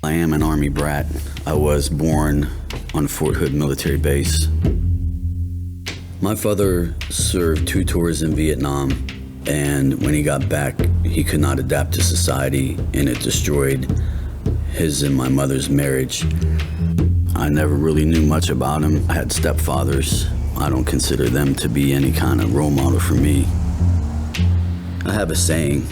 I am an Army brat. I was born on Fort Hood military base. My father served 2 tours in Vietnam, and when he got back, he could not adapt to society, and it destroyed his and my mother's marriage. I never really knew much about him. I had stepfathers. I don't consider them to be any kind of role model for me. I have a saying,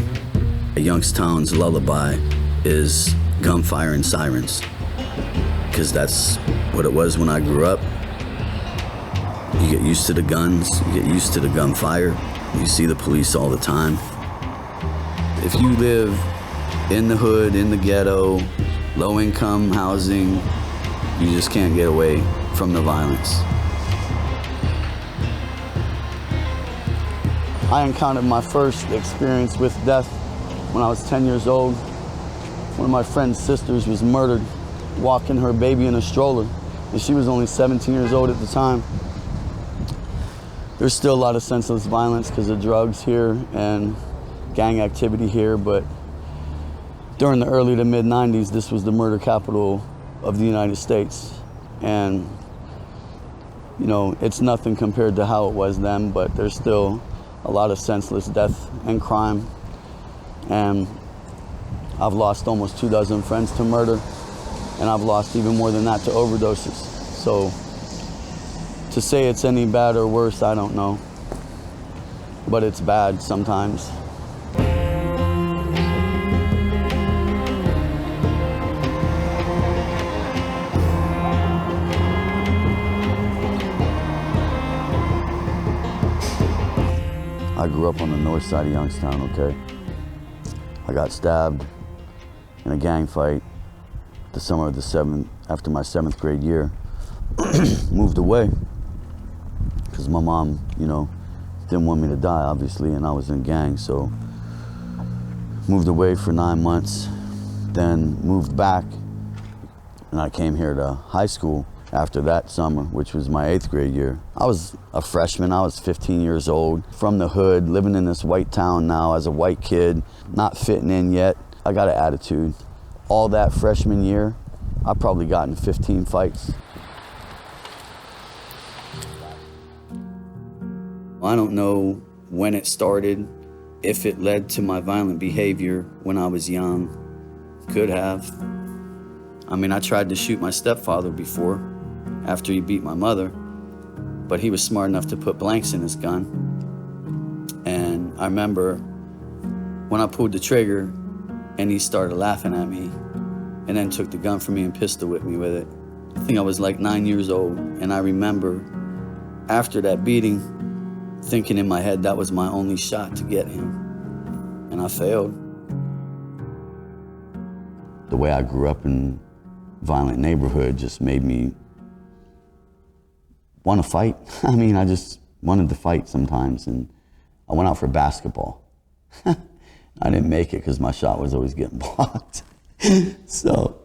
Youngstown's lullaby is gunfire and sirens, because that's what it was when I grew up. You get used to the guns, you get used to the gunfire. You see the police all the time. If you live in the hood, in the ghetto, low-income housing, you just can't get away from the violence. I encountered my first experience with death when I was 10 years old. One of my friend's sisters was murdered, walking her baby in a stroller, and she was only 17 years old at the time. There's still a lot of senseless violence because of drugs here and gang activity here, but during the early to mid 90s, this was the murder capital of the United States. And, you know, it's nothing compared to how it was then, but there's still a lot of senseless death and crime. And I've lost almost 24 friends to murder, and I've lost even more than that to overdoses. So to say it's any bad or worse, I don't know, but it's bad sometimes. I grew up on the north side of Youngstown, okay? I got stabbed in a gang fight the summer of after my 7th grade year. Moved away because my mom, you know, didn't want me to die, obviously, and I was in gang, so moved away for 9 months, then moved back, and I came here to high school after that summer, which was my 8th grade year. I was a freshman, I was 15 years old, from the hood, living in this white town now as a white kid, not fitting in yet. I got an attitude. All that freshman year, I probably got in 15 fights. I don't know when it started, if it led to my violent behavior when I was young. Could have. I mean, I tried to shoot my stepfather before, after he beat my mother, but he was smart enough to put blanks in his gun. And I remember when I pulled the trigger and he started laughing at me and then took the gun from me and pistol whipped me with it. I think I was like 9 years old, and I remember after that beating, thinking in my head that was my only shot to get him, and I failed. The way I grew up in a violent neighborhood just made me want to fight. I mean, I just wanted to fight sometimes, and I went out for basketball. I didn't make it because my shot was always getting blocked. So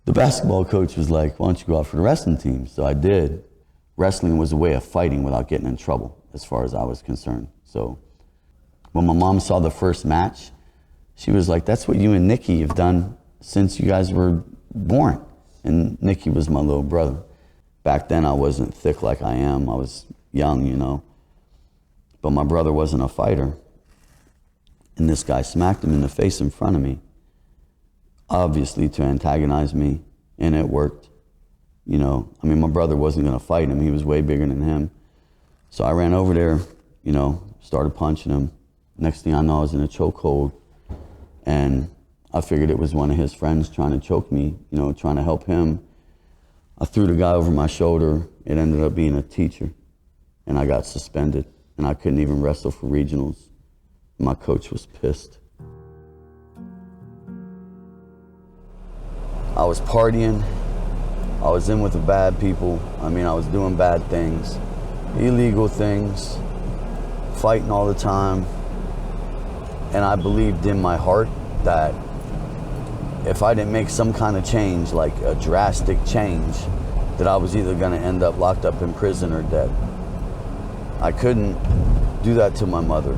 the basketball coach was like, why don't you go out for the wrestling team? So I did. Wrestling was a way of fighting without getting in trouble, as far as I was concerned. So when my mom saw the first match, she was like, that's what you and Nikki have done since you guys were born. And Nikki was my little brother. Back then I wasn't thick like I am. I was young, you know. But my brother wasn't a fighter. And this guy smacked him in the face in front of me, obviously to antagonize me, and it worked. You know, I mean, my brother wasn't gonna fight him. He was way bigger than him. So I ran over there, you know, started punching him. Next thing I know, I was in a chokehold, and I figured it was one of his friends trying to choke me, you know, trying to help him. I threw the guy over my shoulder. It ended up being a teacher, and I got suspended, and I couldn't even wrestle for regionals. My coach was pissed. I was partying. I was in with the bad people. I mean, I was doing bad things, illegal things, fighting all the time. And I believed in my heart that if I didn't make some kind of change, like a drastic change, that I was either gonna end up locked up in prison or dead. I couldn't do that to my mother.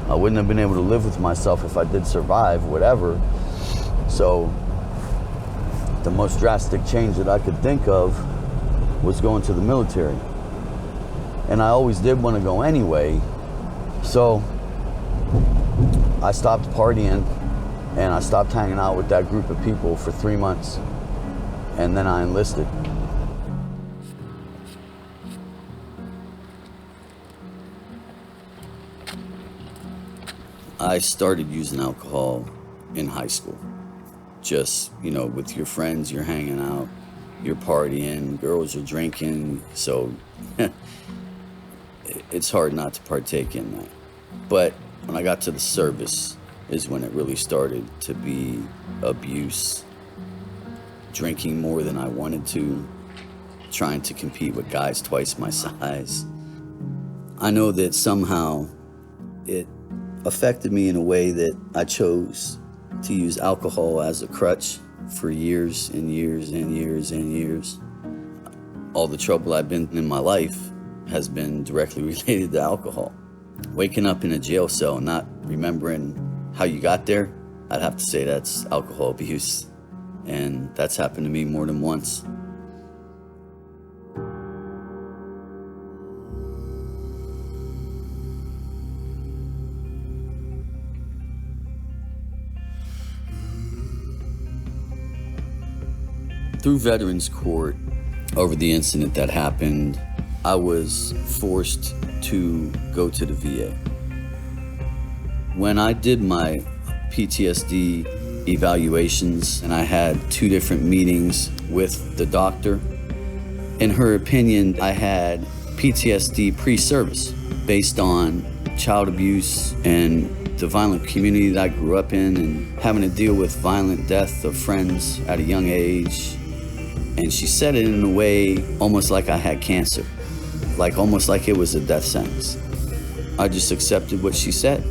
I wouldn't have been able to live with myself if I did survive, whatever. So The most drastic change that I could think of was going to the military. And I always did want to go anyway. So I stopped partying and I stopped hanging out with that group of people for 3 months. And then I enlisted. I started using alcohol in high school. Just, with your friends, you're hanging out, you're partying, girls are drinking, so it's hard not to partake in that. But when I got to the service is when it really started to be abuse, drinking more than I wanted to, trying to compete with guys twice my size. I know that somehow it affected me in a way that I chose to use alcohol as a crutch for years and years and years and years. All the trouble I've been in my life has been directly related to alcohol. Waking up in a jail cell and not remembering how you got there, I'd have to say that's alcohol abuse. And that's happened to me more than once. Through Veterans Court, over the incident that happened, I was forced to go to the VA. When I did my PTSD evaluations and I had 2 different meetings with the doctor, in her opinion, I had PTSD pre-service based on child abuse and the violent community that I grew up in and having to deal with violent death of friends at a young age. And she said it in a way almost like I had cancer, almost like it was a death sentence. I just accepted what she said.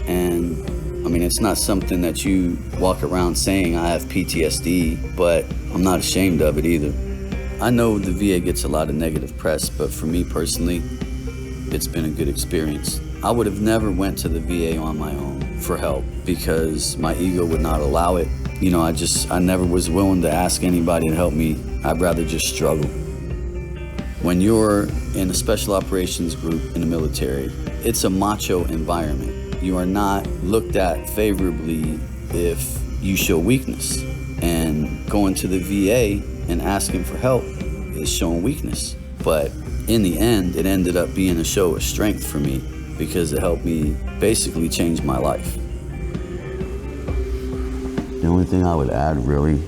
And it's not something that you walk around saying I have PTSD, but I'm not ashamed of it either. I know the VA gets a lot of negative press, but for me personally, it's been a good experience. I would have never went to the VA on my own for help because my ego would not allow it. I never was willing to ask anybody to help me. I'd rather just struggle. When you're in a special operations group in the military, it's a macho environment. You are not looked at favorably if you show weakness. And going to the VA and asking for help is showing weakness. But in the end, it ended up being a show of strength for me because it helped me basically change my life. The only thing I would add really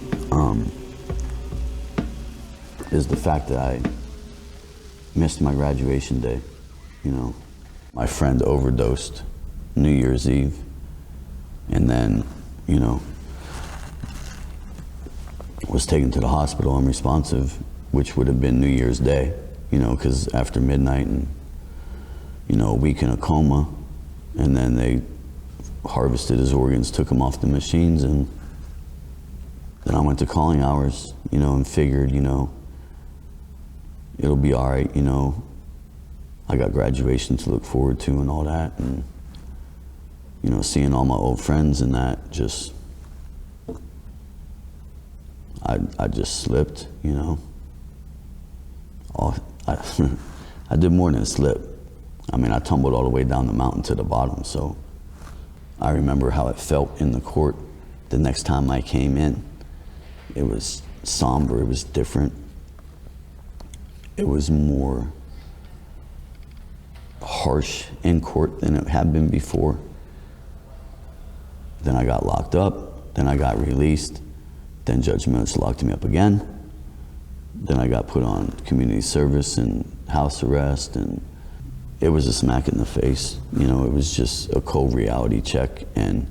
is the fact that I missed my graduation day. My friend overdosed New Year's Eve and then, was taken to the hospital unresponsive, which would have been New Year's Day, because after midnight and, a week in a coma, and then they harvested his organs, took him off the machines, and then I went to calling hours, and figured, it'll be all right, I got graduation to look forward to and all that, and, seeing all my old friends and that, just, I just slipped, I did more than slip. I tumbled all the way down the mountain to the bottom, so I remember how it felt in the court the next time I came in. It was somber, it was different. It was more harsh in court than it had been before. Then I got locked up, then I got released, then Judge Mills locked me up again. Then I got put on community service and house arrest, and it was a smack in the face. It was just a cold reality check, and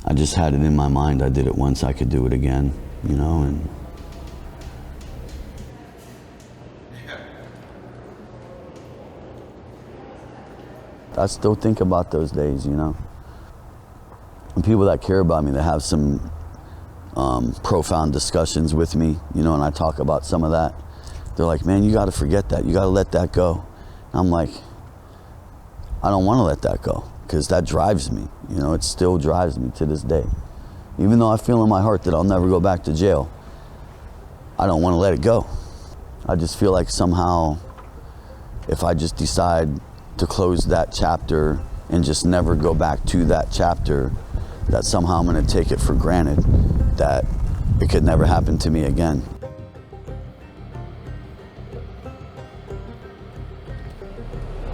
I just had it in my mind. I did it once, I could do it again, and I still think about those days, and people that care about me, that have some profound discussions with me, and I talk about some of that. They're like, man, you got to forget that. You got to let that go. And I'm like, I don't want to let that go because that drives me. It still drives me to this day. Even though I feel in my heart that I'll never go back to jail, I don't want to let it go. I just feel like somehow if I just decide to close that chapter and just never go back to that chapter, that somehow I'm going to take it for granted that it could never happen to me again.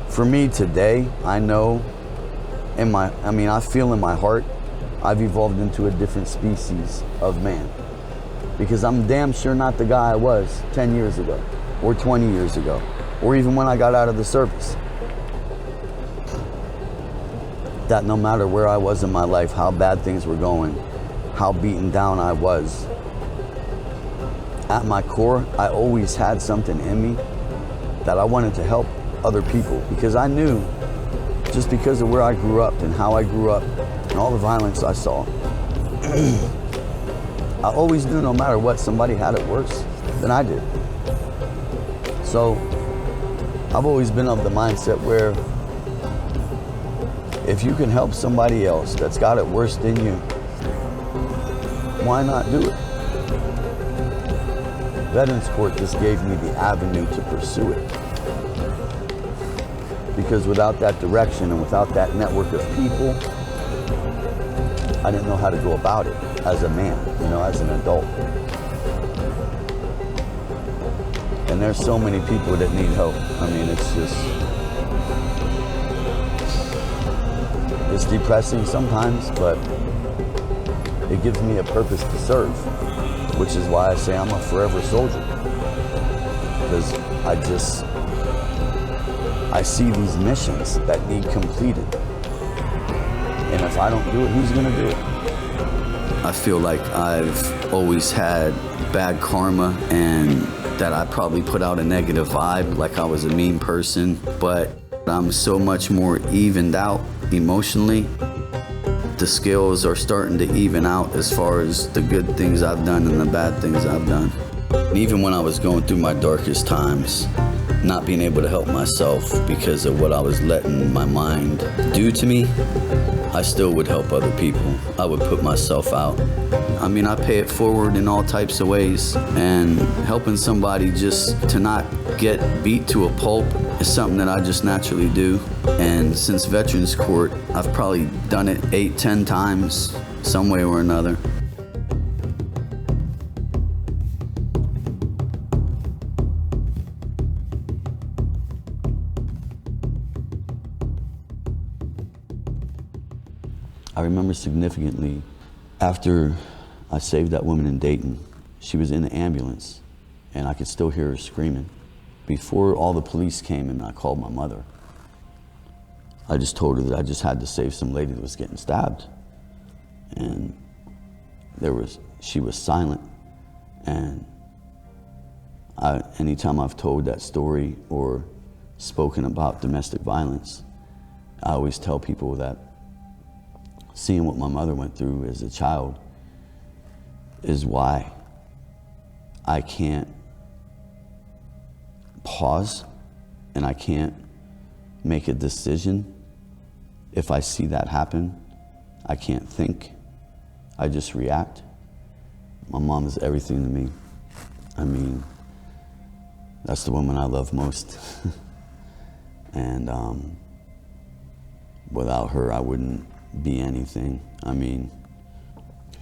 For me today, I know I feel in my heart, I've evolved into a different species of man. Because I'm damn sure not the guy I was 10 years ago, or 20 years ago, or even when I got out of the service. That no matter where I was in my life, how bad things were going, how beaten down I was, at my core, I always had something in me that I wanted to help other people, because I knew, just because of where I grew up and how I grew up and all the violence I saw, I always knew no matter what, somebody had it worse than I did. So I've always been of the mindset where if you can help somebody else that's got it worse than you, why not do it? Veterans Court just gave me the avenue to pursue it. Because without that direction and without that network of people, I didn't know how to go about it as a man, as an adult. And there's so many people that need help. It's depressing sometimes, but it gives me a purpose to serve, which is why I say I'm a forever soldier. Because I see these missions that need completed. And if I don't do it, who's gonna do it? I feel like I've always had bad karma and that I probably put out a negative vibe, like I was a mean person, but I'm so much more evened out emotionally. The scales are starting to even out as far as the good things I've done and the bad things I've done. And even when I was going through my darkest times, not being able to help myself because of what I was letting my mind do to me, I still would help other people. I would put myself out. I pay it forward in all types of ways, and helping somebody just to not get beat to a pulp is something that I just naturally do. And since Veterans Court, I've probably done it 8-10 times, some way or another. I remember significantly after I saved that woman in Dayton, she was in the ambulance and I could still hear her screaming. Before all the police came and I called my mother, I just told her that I just had to save some lady that was getting stabbed. And she was silent. And anytime I've told that story or spoken about domestic violence, I always tell people that seeing what my mother went through as a child is why I can't pause and I can't make a decision. If I see that happen, I can't think. I just react. My mom is everything to me. That's the woman I love most. And without her, I wouldn't be anything.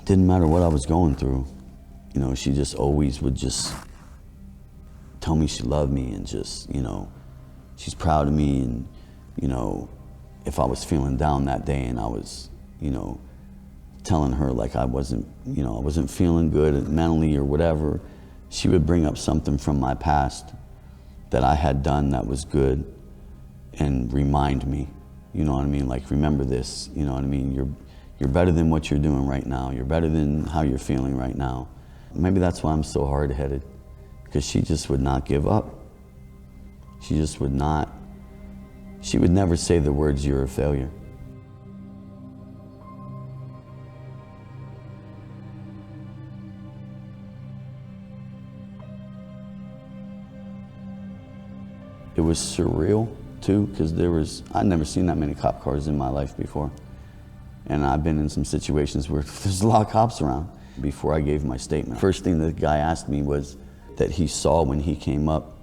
Didn't matter what I was going through. She just always would just tell me she loved me and just, she's proud of me. And, if I was feeling down that day and I was, telling her like I wasn't feeling good mentally or whatever, she would bring up something from my past that I had done that was good and remind me, like, remember this, you're better than what you're doing right now. You're better than how you're feeling right now. Maybe that's why I'm so hard-headed, because she just would not give up. She would never say the words, "You're a failure." It was surreal too, because I'd never seen that many cop cars in my life before. And I've been in some situations where there's a lot of cops around. Before I gave my statement, first thing the guy asked me was, that he saw when he came up,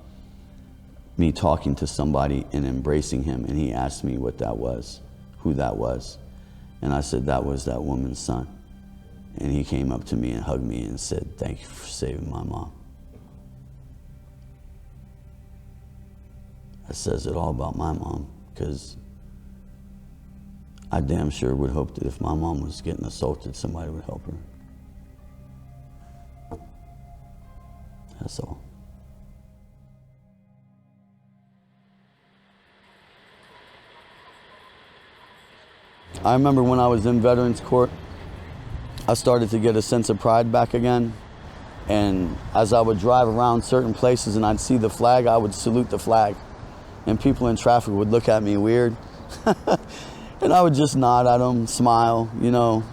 me talking to somebody and embracing him, and he asked me what that was, who that was. And I said, that was that woman's son. And he came up to me and hugged me and said, thank you for saving my mom. That says it all about my mom, because I damn sure would hope that if my mom was getting assaulted, somebody would help her. That's all. I remember when I was in Veterans Court, I started to get a sense of pride back again. And as I would drive around certain places and I'd see the flag, I would salute the flag. And people in traffic would look at me weird. And I would just nod at them, smile, you know.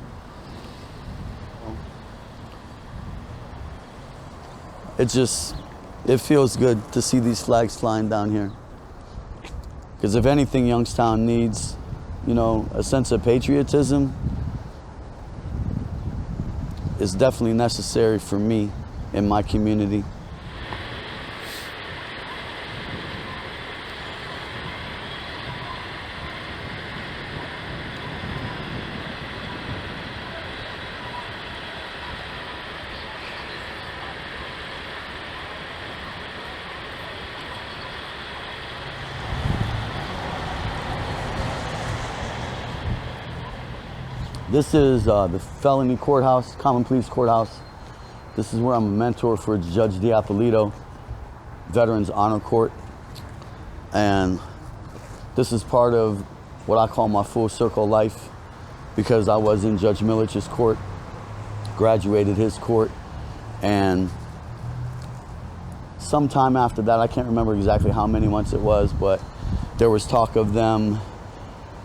It feels good to see these flags flying down here. Because if anything, Youngstown needs, you know, a sense of patriotism. It's definitely necessary for me in my community. This is the felony courthouse, common pleas courthouse. This is where I'm a mentor for Judge Diapolito, Veterans Honor Court. And this is part of what I call my full circle life, because I was in Judge Milich's court, graduated his court, and sometime after that, I can't remember exactly how many months it was, but there was talk of them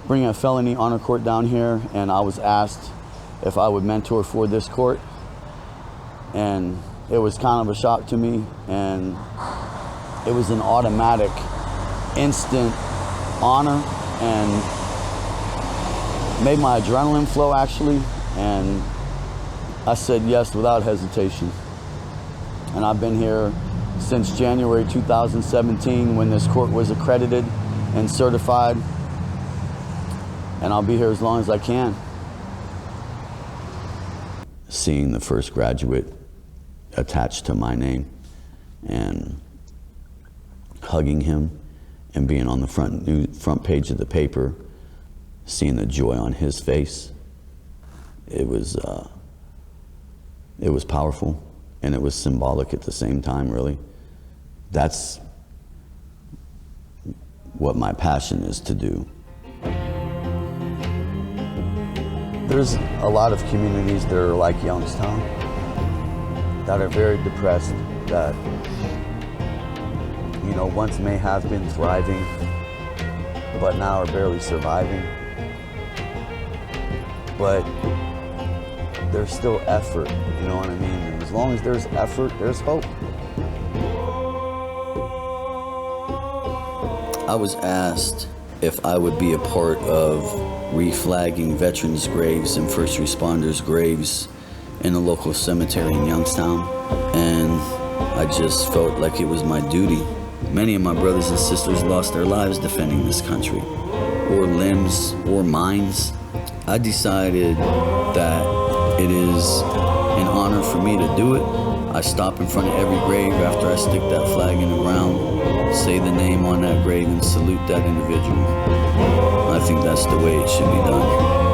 bringing a felony honor court down here, and I was asked if I would mentor for this court. And it was kind of a shock to me, and it was an automatic, instant honor, and made my adrenaline flow actually, and I said yes without hesitation. And I've been here since January 2017 when this court was accredited and certified. And I'll be here as long as I can. Seeing the first graduate attached to my name and hugging him and being on the front page of the paper, seeing the joy on his face, it was powerful, and it was symbolic at the same time, really. That's what my passion is to do. There's a lot of communities that are like Youngstown, that are very depressed, that, you know, once may have been thriving, but now are barely surviving. But there's still effort, you know what I mean? And as long as there's effort, there's hope. I was asked if I would be a part of reflagging veterans' graves and first responders' graves in a local cemetery in Youngstown, and I just felt like it was my duty. Many of my brothers and sisters lost their lives defending this country, or limbs, or minds. I decided that it is an honor for me to do it. I stop in front of every grave after I stick that flag in the ground, say the name on that grave, and salute that individual. I think that's the way it should be done.